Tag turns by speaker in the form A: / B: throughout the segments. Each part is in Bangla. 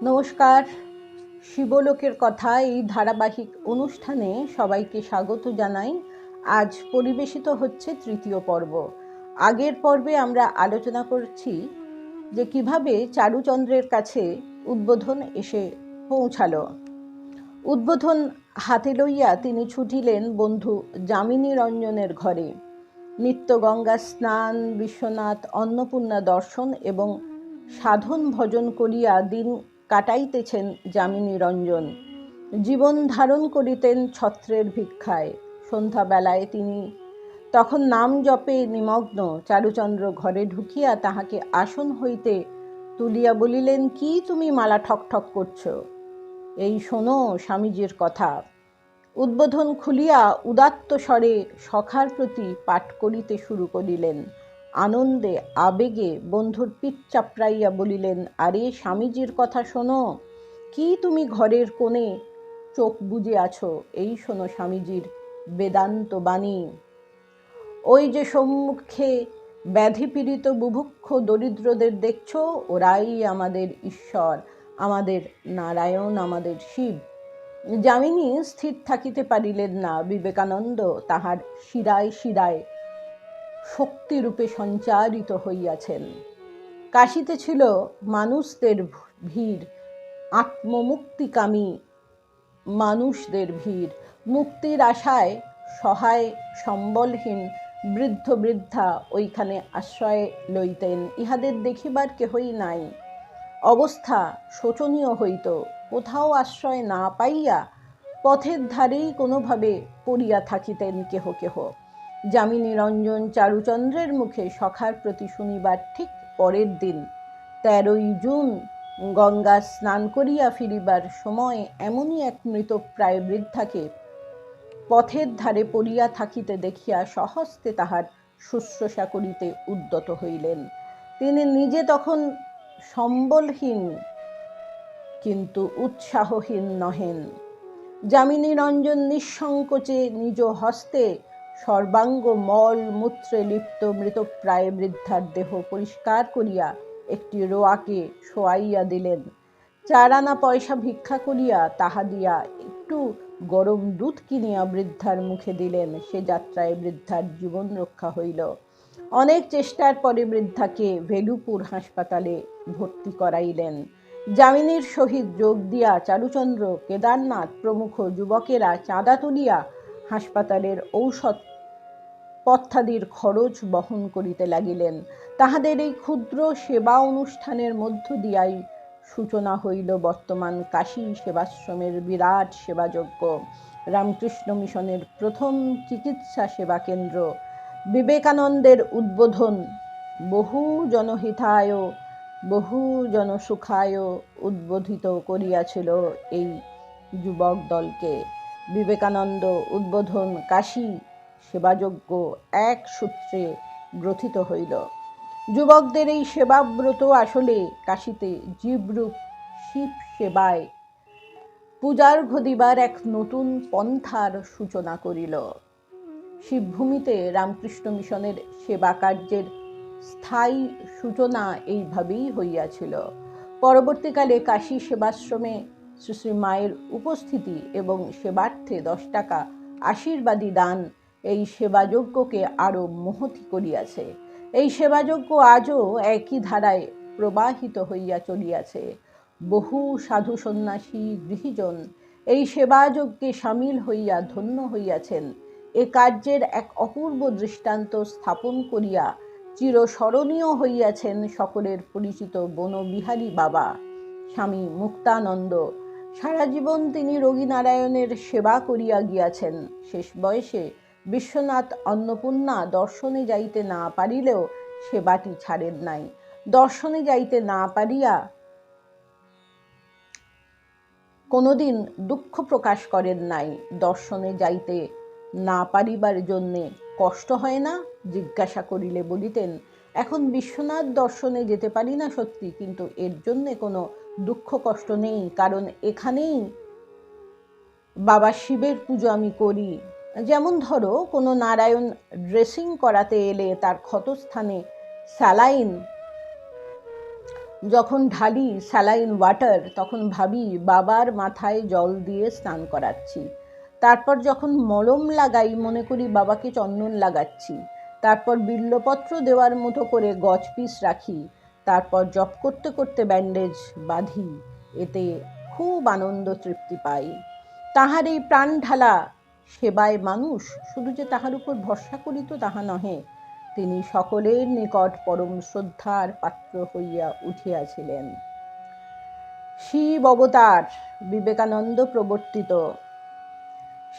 A: নমস্কার। শিবলোকের কথা এই ধারাবাহিক অনুষ্ঠানে সবাইকে স্বাগত জানাই। আজ পরিবেশিত হচ্ছে তৃতীয় পর্ব। আগের পর্বে আমরা আলোচনা করছি যে কিভাবে চারুচন্দ্রের কাছে উদ্বোধন এসে পৌঁছালো। উদ্বোধন হাতে লইয়া তিনি ছুটিলেন বন্ধু যামিনী রঞ্জনের ঘরে। নিত্য গঙ্গা স্নান, বিশ্বনাথ অন্নপূর্ণা দর্শন এবং সাধন ভজন করিয়া দিন কাটাইতেছেন যামিনী রঞ্জন। জীবন ধারণ করিতেন ছত্রের ভিক্ষায়। সন্ধ্যাবেলায় তিনি তখন নাম জপে নিমগ্ন। চারুচন্দ্র ঘরে ঢুকিয়া তাহাকে আসন হইতে তুলিয়া বলিলেন, কি তুমি মালা ঠকঠক করছ? এই শোনো স্বামীজির কথা। উদ্বোধন খুলিয়া উদাত্ত স্বরে সখার প্রতি পাঠ করিতে শুরু করিলেন। আনন্দে আবেগে বন্ধুর পিঠ চাপড়াইয়া বলিলেন, আরে স্বামীজির কথা শোনো। কি তুমি ঘরের কোণে চোখ বুজে আছো? এই শোনো স্বামীজির বেদান্ত বাণী। ওই যে সম্মুখে ব্যাধিপীড়িত বুভুক্ষ দরিদ্রদের দেখছ, ওরাই আমাদের ঈশ্বর, আমাদের নারায়ণ, আমাদের শিব। যামিনী স্থির থাকিতে পারিলেন না। বিবেকানন্দ তাহার শিরায় শিরায় শক্তিরূপে সঞ্চারিত হইয়াছেন। কাশীতে ছিল মানুষদের ভিড়, আত্মমুক্তিকামী মানুষদের ভিড়। মুক্তির আশায় সহায় সম্বলহীন বৃদ্ধ বৃদ্ধা ওইখানে আশ্রয় লইতেন। ইহাদের দেখিবার কেহই নাই। অবস্থা শোচনীয় হইত। কোথাও আশ্রয় না পাইয়া পথের ধারেই কোনোভাবে পড়িয়া থাকিতেন কেহ কেহ। যামিনী রঞ্জন চারুচন্দ্রের মুখে সখার প্রতি শুনিবার ঠিক পরের দিন 13ই জুন গঙ্গা স্নান করিয়া ফিরিবার সময় এমনই এক মৃতপ্রায় বৃদ্ধাকে পথের ধারে পড়িয়া থাকিতে দেখিয়া সহস্তে তাহার শুশ্রূষা করিতে উদ্যত হইলেন। তিনি নিজে তখন সম্বলহীন কিন্তু উৎসাহহীন নহেন। যামিনী রঞ্জন নিঃসংকোচে নিজ হস্তে সর্বাঙ্গ মল মূত্রে লিপ্ত মৃতপ্রায় বৃদ্ধার দেহ পরিষ্কার করিয়া একটি রোয়াকে শোয়াইয়া দিলেন। 4 আনা পয়সা ভিক্ষা করিয়া তাহা দিয়া একটু গরম দুধ কিনিয়া বৃদ্ধার মুখে দিলেন। সে যাত্রায় বৃদ্ধার জীবন রক্ষা হইল। অনেক চেষ্টার পরে বৃদ্ধাকে ভেলুপুর হাসপাতালে ভর্তি করাইলেন। যামিনীর সহিত যোগ দিয়া চারুচন্দ্র, কেদারনাথ প্রমুখ যুবকেরা চাঁদা তুলিয়া হাসপাতালের ঔষধ পথ্যাদির খরচ বহন করিতে লাগিলেন। তাহাদের এই ক্ষুদ্র সেবা অনুষ্ঠানের মধ্য দিয়াই সূচনা হইল বর্তমান কাশী সেবাশ্রমের বিরাট সেবাযজ্ঞ, রামকৃষ্ণ মিশনের প্রথম চিকিৎসা সেবা কেন্দ্র। বিবেকানন্দের উদ্বোধন বহু জনহিতায় বহু জনসুখায় উদ্বোধিত করিয়াছিল এই যুবক দলকে। বিবেকানন্দ উদ্বোধন কাশী সেবাযজ্ঞ এক সূত্রে গ্রথিত হইল। যুবকদের এই সেবাব্রত আসলে কাশীতে জীবরূপ শিব সেবায় পূজার্ঘ দিবার এক নতুন পন্থার সূচনা করিল। শিবভূমিতে রামকৃষ্ণ মিশনের সেবা কার্যের স্থায়ী সূচনা এইভাবেই হইয়াছিল। পরবর্তীকালে কাশী সেবাশ্রমে শ্রী শ্রী মায়ের উপস্থিতি এবং সেবার্থে 10 টাকা আশীর্বাদী দান এই সেবাযজ্ঞকে আরও মহতী করিয়াছে। এই সেবাযজ্ঞ আজও একই ধারায় প্রবাহিত হইয়া চলিয়াছে। বহু সাধু সন্ন্যাসী গৃহীজন এই সেবাযজ্ঞে সামিল হইয়া ধন্য হইয়াছেন। এ কার্যের এক অপূর্ব দৃষ্টান্ত স্থাপন করিয়া চিরস্মরণীয় হইয়াছেন সকলের পরিচিত বনবিহারী বাবা স্বামী মুক্তানন্দ। সারা জীবন তিনি রোগীনারায়ণের সেবা করিয়া গিয়াছেন। শেষ বয়সে বিশ্বনাথ অন্নপূর্ণা দর্শনে যাইতে না পারিলেও সেবাটি ছাড়েন নাই। দর্শনে যাইতে না পারিয়া কোনোদিন দুঃখ প্রকাশ করেন নাই। দর্শনে যাইতে না পারিবার জন্যে কষ্ট হয় না জিজ্ঞাসা করিলে বলিতেন, এখন বিশ্বনাথ দর্শনে যেতে পারি না সত্যি, কিন্তু এর জন্যে কোনো দুঃখ কষ্ট নেই, কারণ এখানেই বাবা শিবের পুজো আমি করি। যেমন ধরো কোনো নারায়ণ ড্রেসিং করাতে এলে তার ক্ষতস্থানে স্যালাইন যখন ঢালি স্যালাইন ওয়াটার তখন ভাবি বাবার মাথায় জল দিয়ে স্নান করাচ্ছি। তারপর যখন মলম লাগাই মনে করি বাবাকে চন্দন লাগাচ্ছি। তারপর বিল্বপত্র দেওয়ার মতো করে গজ পিস রাখি। তারপর জপ করতে করতে ব্যান্ডেজ বাঁধি। এতে খুব আনন্দ তৃপ্তি পাই। তাহার এই প্রাণ ঢালা সেবায় মানুষ শুধু যে তাহার উপর ভরসা করিত তাহা নহে, তিনি সকলের নিকট পরম শ্রদ্ধার পাত্র হইয়া উঠিয়াছিলেন। শিব অবতার বিবেকানন্দ প্রবর্তিত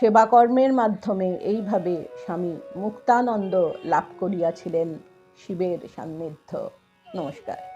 A: সেবাকর্মের মাধ্যমে এইভাবে স্বামী মুক্তানন্দ লাভ করিয়াছিলেন শিবের সান্নিধ্য। নমস্কার।